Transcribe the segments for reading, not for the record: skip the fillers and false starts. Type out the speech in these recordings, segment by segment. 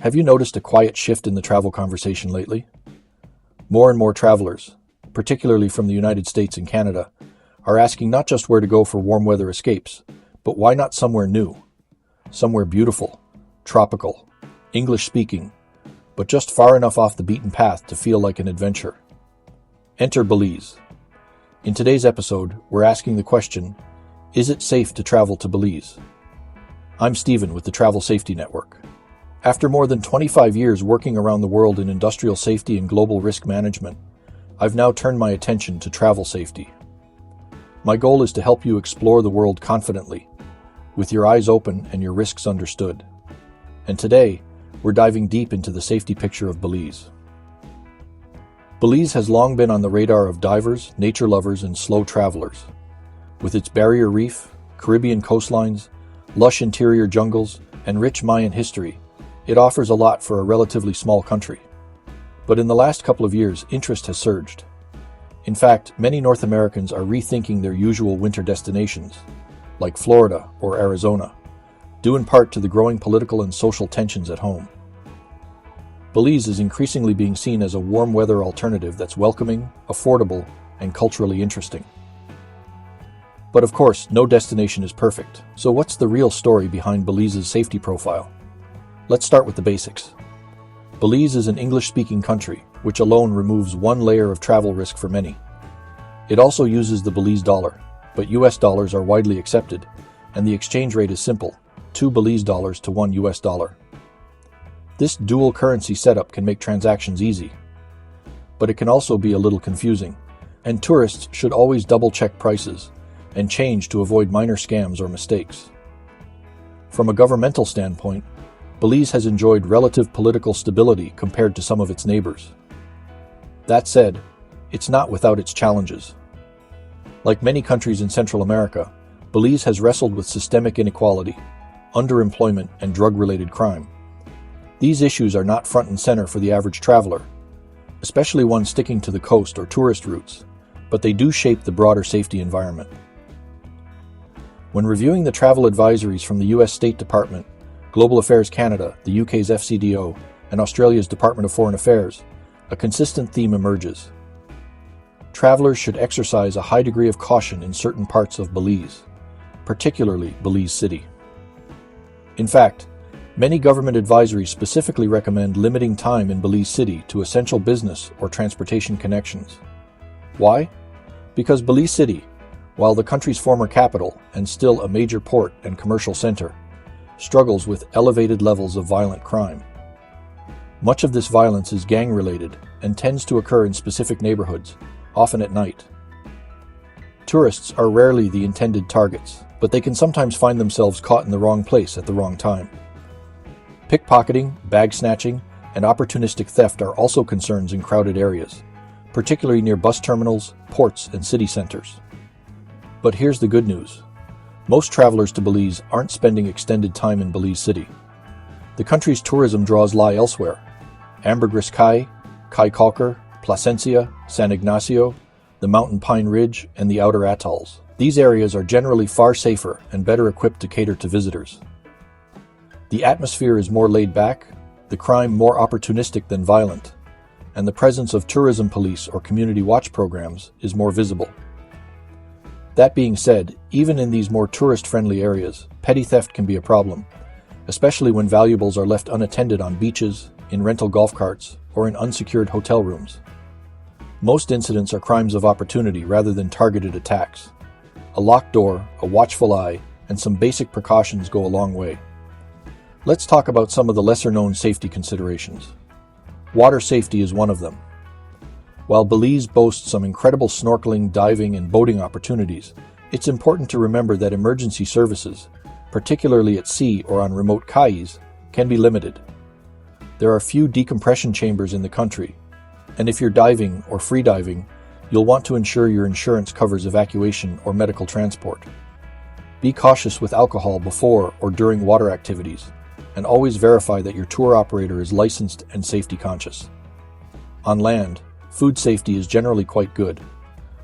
Have you noticed a quiet shift in the travel conversation lately? More and more travelers, particularly from the United States and Canada, are asking not just where to go for warm weather escapes, but why not somewhere new? Somewhere beautiful, tropical, English-speaking, but just far enough off the beaten path to feel like an adventure. Enter Belize. In today's episode, we're asking the question, is it safe to travel to Belize? I'm Stephen with the Travel Safety Network. After more than 25 years working around the world in industrial safety and global risk management, I've now turned my attention to travel safety. My goal is to help you explore the world confidently, with your eyes open and your risks understood. And today, we're diving deep into the safety picture of Belize. Belize has long been on the radar of divers, nature lovers, and slow travelers. With its barrier reef, Caribbean coastlines, lush interior jungles, and rich Mayan history, it offers a lot for a relatively small country. But in the last couple of years, interest has surged. In fact, many North Americans are rethinking their usual winter destinations, like Florida or Arizona, due in part to the growing political and social tensions at home. Belize is increasingly being seen as a warm weather alternative that's welcoming, affordable, and culturally interesting. But of course, no destination is perfect. So what's the real story behind Belize's safety profile? Let's start with the basics. Belize is an English-speaking country, which alone removes one layer of travel risk for many. It also uses the Belize dollar, but US dollars are widely accepted, and the exchange rate is simple, 2 Belize dollars to 1 US dollar. This dual currency setup can make transactions easy, but it can also be a little confusing, and tourists should always double-check prices and change to avoid minor scams or mistakes. From a governmental standpoint, Belize has enjoyed relative political stability compared to some of its neighbors. That said, it's not without its challenges. Like many countries in Central America, Belize has wrestled with systemic inequality, underemployment, and drug-related crime. These issues are not front and center for the average traveler, especially one sticking to the coast or tourist routes, but they do shape the broader safety environment. When reviewing the travel advisories from the US State Department, Global Affairs Canada, the UK's FCDO, and Australia's Department of Foreign Affairs, a consistent theme emerges. Travelers should exercise a high degree of caution in certain parts of Belize, particularly Belize City. In fact, many government advisories specifically recommend limiting time in Belize City to essential business or transportation connections. Why? Because Belize City, while the country's former capital and still a major port and commercial center, struggles with elevated levels of violent crime. Much of this violence is gang-related and tends to occur in specific neighborhoods, often at night. Tourists are rarely the intended targets, but they can sometimes find themselves caught in the wrong place at the wrong time. Pickpocketing, bag snatching, and opportunistic theft are also concerns in crowded areas, particularly near bus terminals, ports, and city centers. But here's the good news. Most travelers to Belize aren't spending extended time in Belize City. The country's tourism draws lie elsewhere. Ambergris Caye, Caye Caulker, Placencia, San Ignacio, the Mountain Pine Ridge, and the outer atolls. These areas are generally far safer and better equipped to cater to visitors. The atmosphere is more laid back, the crime more opportunistic than violent, and the presence of tourism police or community watch programs is more visible. That being said, even in these more tourist-friendly areas, petty theft can be a problem, especially when valuables are left unattended on beaches, in rental golf carts, or in unsecured hotel rooms. Most incidents are crimes of opportunity rather than targeted attacks. A locked door, a watchful eye, and some basic precautions go a long way. Let's talk about some of the lesser-known safety considerations. Water safety is one of them. While Belize boasts some incredible snorkeling, diving, and boating opportunities, it's important to remember that emergency services, particularly at sea or on remote cayes, can be limited. There are few decompression chambers in the country, and if you're diving or freediving, you'll want to ensure your insurance covers evacuation or medical transport. Be cautious with alcohol before or during water activities, and always verify that your tour operator is licensed and safety conscious. On land, food safety is generally quite good.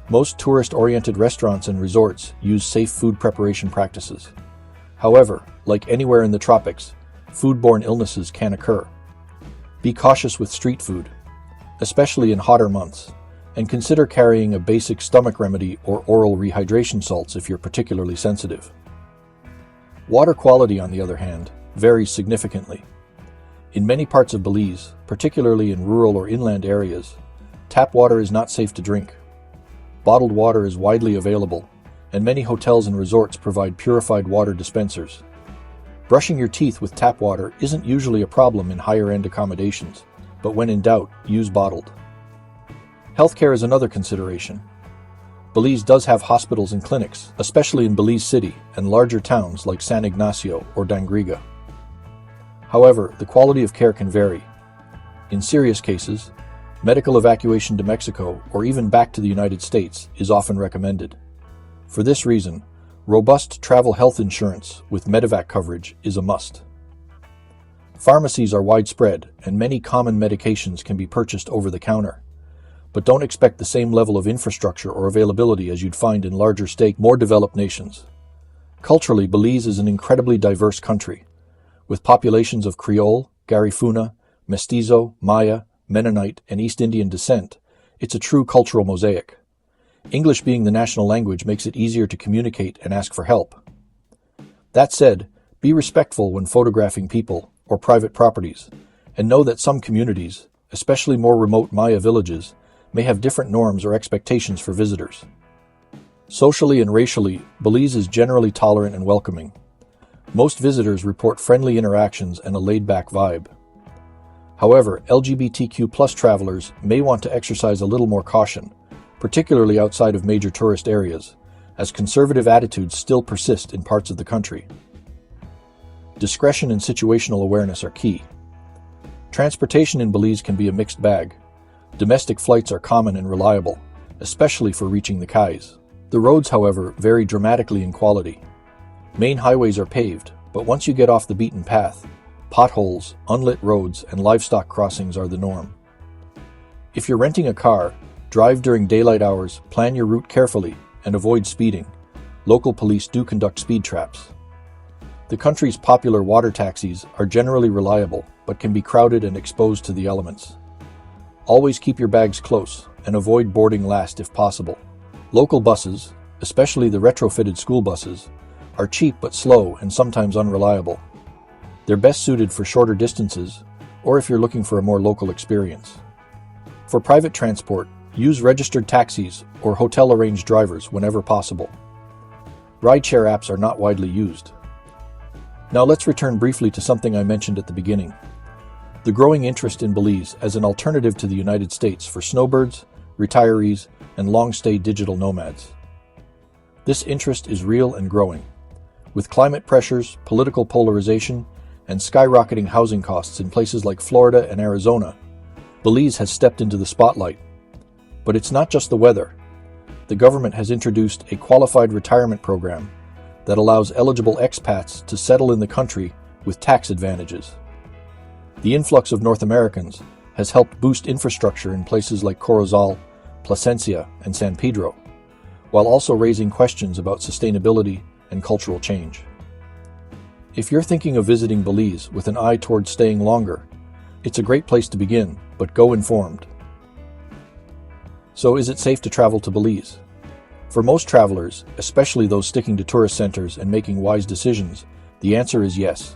Most tourist-oriented restaurants and resorts use safe food preparation practices. However, like anywhere in the tropics, foodborne illnesses can occur. Be cautious with street food, especially in hotter months, and consider carrying a basic stomach remedy or oral rehydration salts if you're particularly sensitive. Water quality, on the other hand, varies significantly. In many parts of Belize, particularly in rural or inland areas, tap water is not safe to drink. Bottled water is widely available, and many hotels and resorts provide purified water dispensers. Brushing your teeth with tap water isn't usually a problem in higher-end accommodations, but when in doubt, use bottled. Healthcare is another consideration. Belize does have hospitals and clinics, especially in Belize City and larger towns like San Ignacio or Dangriga. However, the quality of care can vary. In serious cases, medical evacuation to Mexico or even back to the United States is often recommended. For this reason, robust travel health insurance with medevac coverage is a must. Pharmacies are widespread, and many common medications can be purchased over the counter. But don't expect the same level of infrastructure or availability as you'd find in larger more developed nations. Culturally, Belize is an incredibly diverse country, with populations of Creole, Garifuna, Mestizo, Maya, Mennonite, and East Indian descent. It's a true cultural mosaic. English being the national language makes it easier to communicate and ask for help. That said, be respectful when photographing people or private properties, and know that some communities, especially more remote Maya villages, may have different norms or expectations for visitors. Socially and racially, Belize is generally tolerant and welcoming. Most visitors report friendly interactions and a laid-back vibe. However, LGBTQ+ travelers may want to exercise a little more caution, particularly outside of major tourist areas, as conservative attitudes still persist in parts of the country. Discretion and situational awareness are key. Transportation in Belize can be a mixed bag. Domestic flights are common and reliable, especially for reaching the cayes. The roads, however, vary dramatically in quality. Main highways are paved, but once you get off the beaten path, potholes, unlit roads, and livestock crossings are the norm. If you're renting a car, drive during daylight hours, plan your route carefully, and avoid speeding. Local police do conduct speed traps. The country's popular water taxis are generally reliable, but can be crowded and exposed to the elements. Always keep your bags close, and avoid boarding last if possible. Local buses, especially the retrofitted school buses, are cheap but slow and sometimes unreliable. They're best suited for shorter distances, or if you're looking for a more local experience. For private transport, use registered taxis or hotel-arranged drivers whenever possible. Rideshare apps are not widely used. Now let's return briefly to something I mentioned at the beginning: the growing interest in Belize as an alternative to the United States for snowbirds, retirees, and long-stay digital nomads. This interest is real and growing. With climate pressures, political polarization, and skyrocketing housing costs in places like Florida and Arizona, Belize has stepped into the spotlight. But it's not just the weather. The government has introduced a qualified retirement program that allows eligible expats to settle in the country with tax advantages. The influx of North Americans has helped boost infrastructure in places like Corozal, Plasencia, and San Pedro, while also raising questions about sustainability and cultural change. If you're thinking of visiting Belize with an eye towards staying longer, it's a great place to begin, but go informed. So, is it safe to travel to Belize? For most travelers, especially those sticking to tourist centers and making wise decisions, the answer is yes.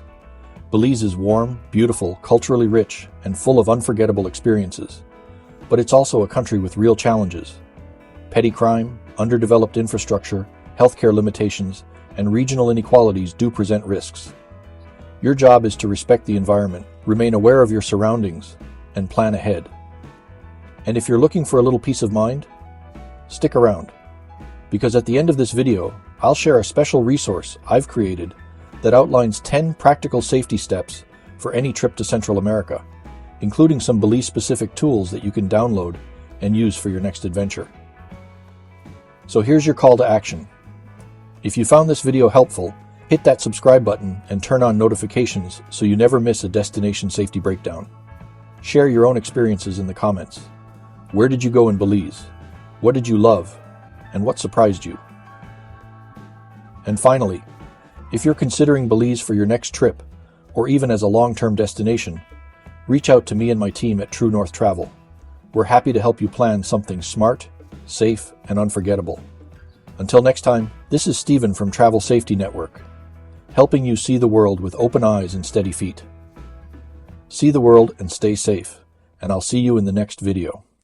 Belize is warm, beautiful, culturally rich, and full of unforgettable experiences. But it's also a country with real challenges. Petty crime, underdeveloped infrastructure, healthcare limitations, and regional inequalities do present risks. Your job is to respect the environment, remain aware of your surroundings, and plan ahead. And if you're looking for a little peace of mind, stick around, because at the end of this video, I'll share a special resource I've created that outlines 10 practical safety steps for any trip to Central America, including some Belize-specific tools that you can download and use for your next adventure. So here's your call to action. If you found this video helpful, hit that subscribe button and turn on notifications so you never miss a destination safety breakdown. Share your own experiences in the comments. Where did you go in Belize? What did you love? And what surprised you? And finally, if you're considering Belize for your next trip, or even as a long-term destination, reach out to me and my team at True North Travel. We're happy to help you plan something smart, safe, and unforgettable. Until next time, this is Stephen from Travel Safety Network, helping you see the world with open eyes and steady feet. See the world and stay safe, and I'll see you in the next video.